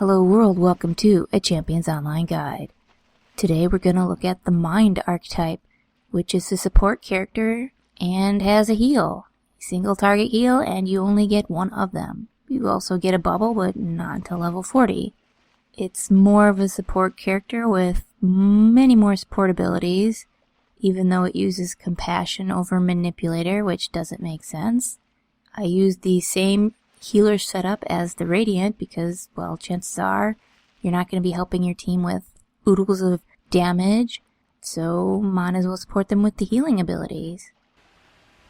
Hello world, welcome to a Champions Online Guide. Today we're going to look at the Mind archetype, which is a support character and has a heal. Single target heal, and you only get one of them. You also get a bubble, but not until level 40. It's more of a support character with many more support abilities, even though it uses compassion over manipulator, which doesn't make sense. I used the same healer setup as the Radiant because, well, chances are you're not going to be helping your team with oodles of damage, so might as well support them with the healing abilities.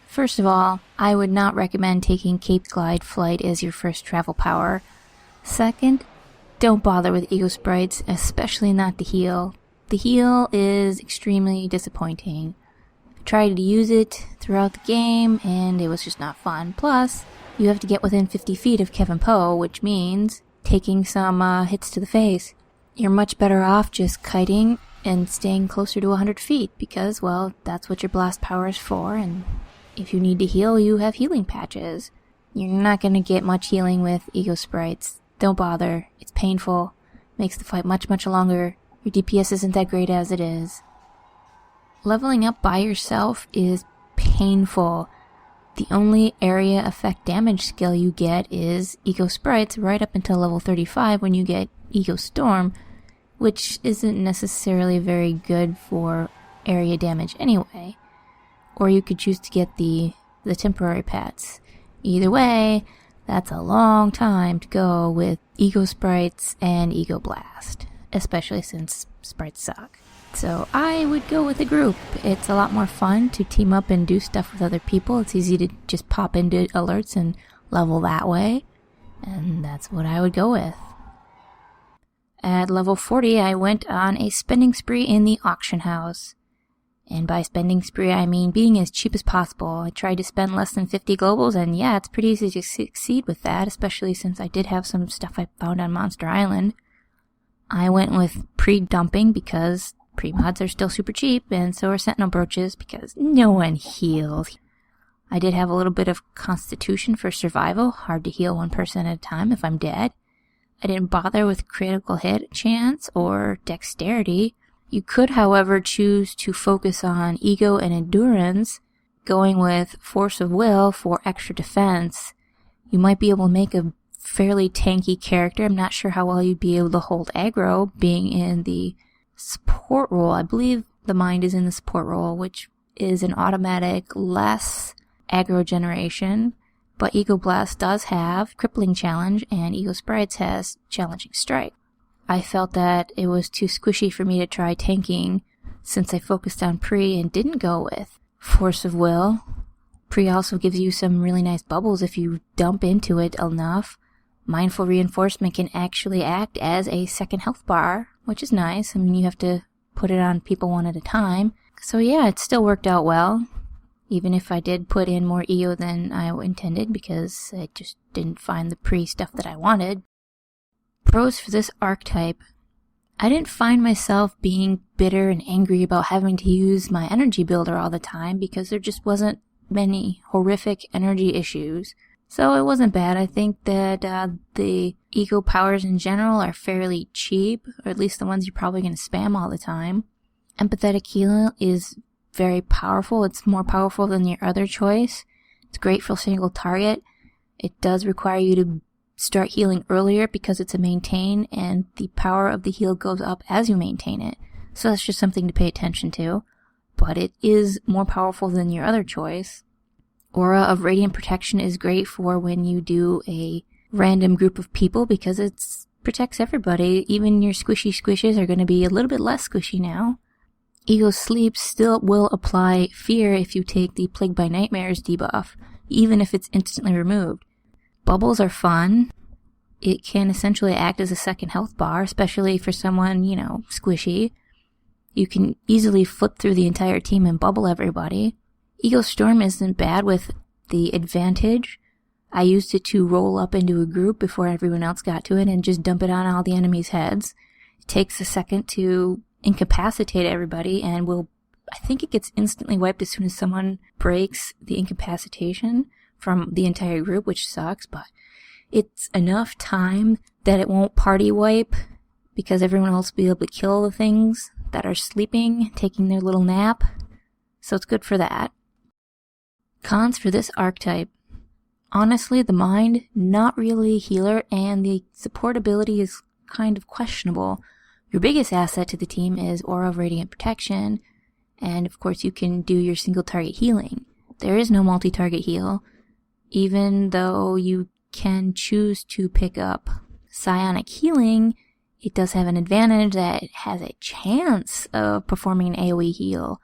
First of all, I would not recommend taking Cape Glide Flight as your first travel power. Second, don't bother with Ego Sprites, especially not to heal. The heal is extremely disappointing. I tried to use it throughout the game, and it was just not fun. Plus, you have to get within 50 feet of Kevin Poe, which means taking some hits to the face. You're much better off just kiting and staying closer to 100 feet because, well, that's what your blast power is for, and if you need to heal, you have healing patches. You're not going to get much healing with Ego Sprites. Don't bother. It's painful. Makes the fight much, much longer. Your DPS isn't that great as it is. Leveling up by yourself is painful. The only area effect damage skill you get is Ego Sprites right up until level 35 when you get Ego Storm, which isn't necessarily very good for area damage anyway. Or you could choose to get the temporary pets. Either way, that's a long time to go with Ego Sprites and Ego Blast, especially since sprites suck. So I would go with a group. It's a lot more fun to team up and do stuff with other people. It's easy to just pop into alerts and level that way. And that's what I would go with. At level 40, I went on a spending spree in the auction house. And by spending spree, I mean being as cheap as possible. I tried to spend less than 50 globals, and yeah, it's pretty easy to succeed with that, especially since I did have some stuff I found on Monster Island. I went with pre-dumping because pre-mods are still super cheap, and so are Sentinel brooches because no one heals. I did have a little bit of constitution for survival, hard to heal one person at a time if I'm dead. I didn't bother with critical hit chance or dexterity. You could, however, choose to focus on ego and endurance, going with force of will for extra defense. You might be able to make a fairly tanky character. I'm not sure how well you'd be able to hold aggro, being in the support role. I believe the Mind is in the support role, which is an automatic less aggro generation, but Ego Blast does have Crippling Challenge, and Ego Sprites has Challenging Strike. I felt that it was too squishy for me to try tanking, since I focused on Pre and didn't go with Force of Will. Pre also gives you some really nice bubbles if you dump into it enough. Mindful Reinforcement can actually act as a second health bar, which is nice. I mean, you have to put it on people one at a time. So yeah, it still worked out well, even if I did put in more EO than I intended because I just didn't find the Pre stuff that I wanted. Pros for this archetype. I didn't find myself being bitter and angry about having to use my energy builder all the time because there just wasn't many horrific energy issues. So it wasn't bad. I think that the ego powers in general are fairly cheap, or at least the ones you're probably going to spam all the time. Empathetic healing is very powerful. It's more powerful than your other choice. It's great for single target. It does require you to start healing earlier because it's a maintain, and the power of the heal goes up as you maintain it. So that's just something to pay attention to. But it is more powerful than your other choice. Aura of Radiant Protection is great for when you do a random group of people because it protects everybody. Even your squishy squishes are going to be a little bit less squishy now. Ego Sleep still will apply fear if you take the Plague by Nightmares debuff, even if it's instantly removed. Bubbles are fun. It can essentially act as a second health bar, especially for someone, squishy. You can easily flip through the entire team and bubble everybody. Ego Storm isn't bad with the advantage. I used it to roll up into a group before everyone else got to it and just dump it on all the enemies' heads. It takes a second to incapacitate everybody and I think it gets instantly wiped as soon as someone breaks the incapacitation from the entire group, which sucks, but It's enough time that it won't party wipe, because everyone else will be able to kill the things that are sleeping, taking their little nap. So it's good for that. Cons for this archetype. Honestly, the mind, not really a healer, and the support ability is kind of questionable. Your biggest asset to the team is Aura of Radiant Protection, and of course you can do your single target healing. There is no multi-target heal, even though you can choose to pick up psionic healing. It does have an advantage that it has a chance of performing an AoE heal,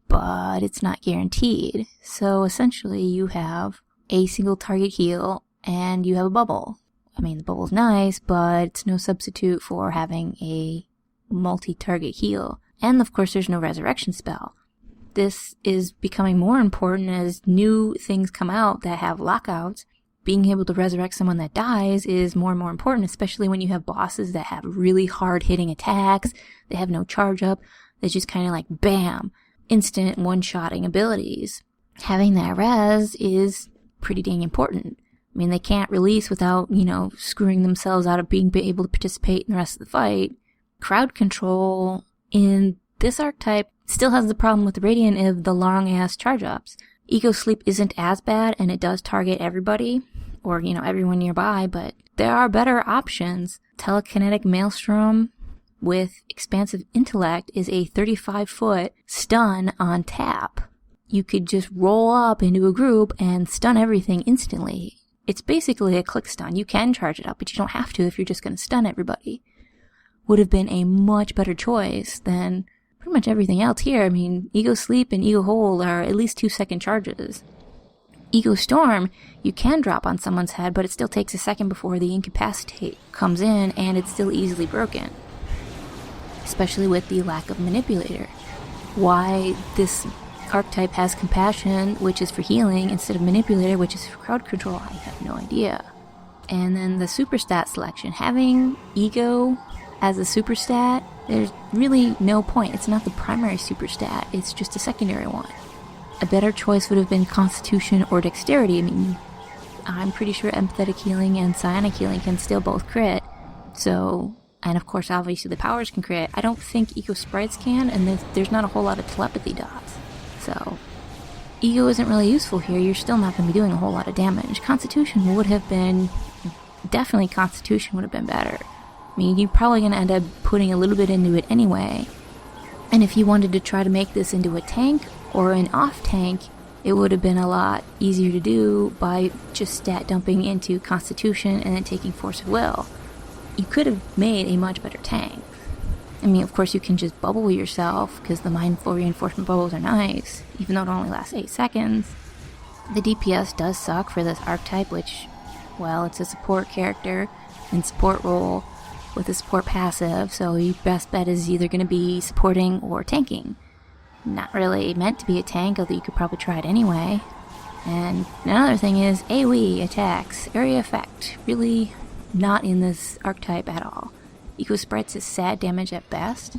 but it's not guaranteed. So essentially you have a single target heal and you have a bubble. I mean, the bubble's nice, but it's no substitute for having a multi-target heal. And of course there's no resurrection spell. This is becoming more important as new things come out that have lockouts. Being able to resurrect someone that dies is more and more important, especially when you have bosses that have really hard-hitting attacks. They have no charge up. They just kind of like, bam, instant one-shotting abilities. Having that res is pretty dang important. I mean, they can't release without, screwing themselves out of being able to participate in the rest of the fight. Crowd control in this archetype still has the problem with the Radiant of the long-ass charge-ups. Ego Sleep isn't as bad, and it does target everybody, or, everyone nearby, but there are better options. Telekinetic Maelstrom with Expansive Intellect is a 35-foot stun on tap. You could just roll up into a group and stun everything instantly. It's basically a click stun. You can charge it up, but you don't have to if you're just going to stun everybody. Would have been a much better choice than pretty much everything else here. I mean, Ego Sleep and Ego Hold are at least 2-second charges. Ego Storm, you can drop on someone's head, but it still takes a second before the incapacitate comes in, and it's still easily broken. Especially with the lack of Manipulator. Why this archetype has Compassion, which is for healing, instead of Manipulator, which is for crowd control, I have no idea. And then the super stat selection. Having Ego as a super stat, there's really no point. It's not the primary super stat, it's just a secondary one. A better choice would have been Constitution or Dexterity. I mean, I'm pretty sure Empathetic Healing and Psionic Healing can still both crit. So, and of course obviously the powers can crit. I don't think Ego Sprites can, and there's not a whole lot of telepathy dots. So, Ego isn't really useful here. You're still not going to be doing a whole lot of damage. Constitution would have been, definitely Constitution would have been better. I mean, you're probably going to end up putting a little bit into it anyway. And if you wanted to try to make this into a tank or an off tank, it would have been a lot easier to do by just stat dumping into Constitution and then taking Force of Will. You could have made a much better tank. I mean, of course you can just bubble yourself, because the Mindful Reinforcement bubbles are nice, even though it only lasts 8 seconds. The DPS does suck for this archetype, which, well, it's a support character and support role with a support passive, so your best bet is either going to be supporting or tanking. Not really meant to be a tank, although you could probably try it anyway. And another thing is AoE attacks, area effect, really not in this archetype at all. Ego Sprites is sad damage at best.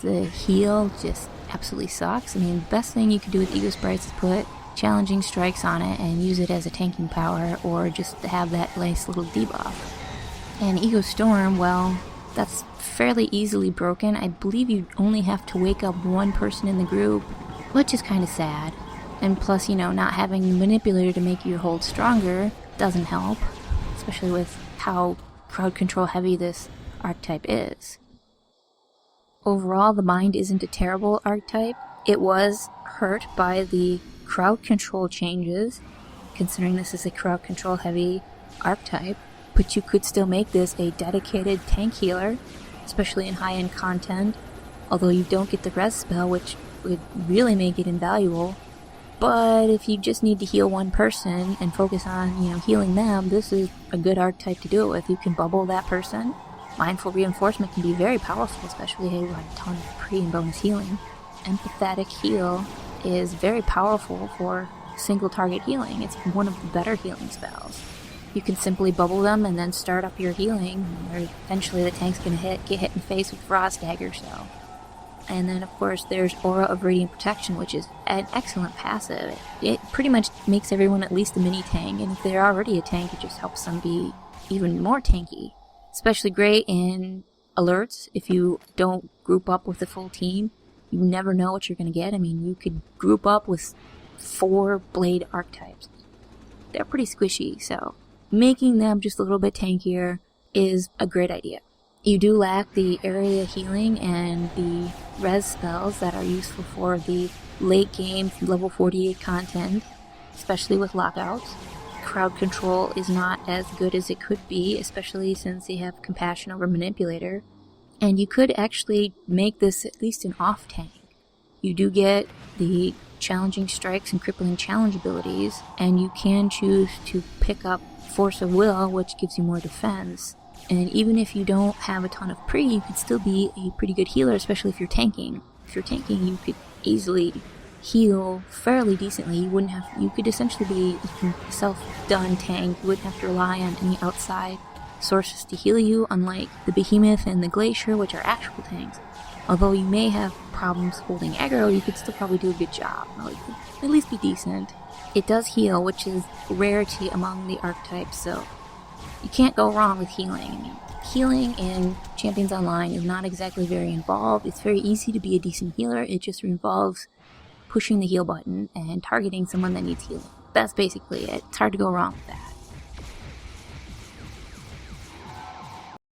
The heal just absolutely sucks. I mean, the best thing you could do with Ego Sprites is put challenging strikes on it and use it as a tanking power, or just to have that nice little debuff. And Ego Storm, well, that's fairly easily broken. I believe you only have to wake up one person in the group, which is kind of sad. And plus, not having the Manipulator to make your hold stronger doesn't help, especially with how crowd control heavy this archetype is. Overall, the Mind isn't a terrible archetype. It was hurt by the crowd control changes, considering this is a crowd control heavy archetype, but you could still make this a dedicated tank healer, especially in high-end content, although you don't get the res spell, which would really make it invaluable. But if you just need to heal one person and focus on, healing them, this is a good archetype to do it with. You can bubble that person. Mindful Reinforcement can be very powerful, especially if you have a ton of pre and bonus healing. Empathetic Heal is very powerful for single target healing. It's one of the better healing spells. You can simply bubble them and then start up your healing, or eventually the tank's gonna get hit in the face with Frost Dagger, so. And then of course there's Aura of Radiant Protection, which is an excellent passive. It pretty much makes everyone at least a mini tank, and if they're already a tank, it just helps them be even more tanky. Especially great in alerts. If you don't group up with the full team, you never know what you're going to get. I mean, you could group up with 4 blade archetypes. They're pretty squishy, so making them just a little bit tankier is a great idea. You do lack the area healing and the res spells that are useful for the late game level 48 content, especially with lockouts. Crowd control is not as good as it could be, especially since they have compassion over manipulator. And you could actually make this at least an off tank. You do get the challenging strikes and crippling challenge abilities, and you can choose to pick up force of will, which gives you more defense. And even if you don't have a ton of pre, you could still be a pretty good healer, especially if you're tanking. If you're tanking, you could easily heal fairly decently. You could essentially be a self-done tank. You wouldn't have to rely on any outside sources to heal you, unlike the Behemoth and the Glacier, which are actual tanks. Although you may have problems holding aggro, you could still probably do a good job. Or at least be decent. It does heal, which is a rarity among the archetypes, so you can't go wrong with healing. I mean, healing in Champions Online is not exactly very involved. It's very easy to be a decent healer. It just involves pushing the heal button and targeting someone that needs healing. That's basically it. It's hard to go wrong with that.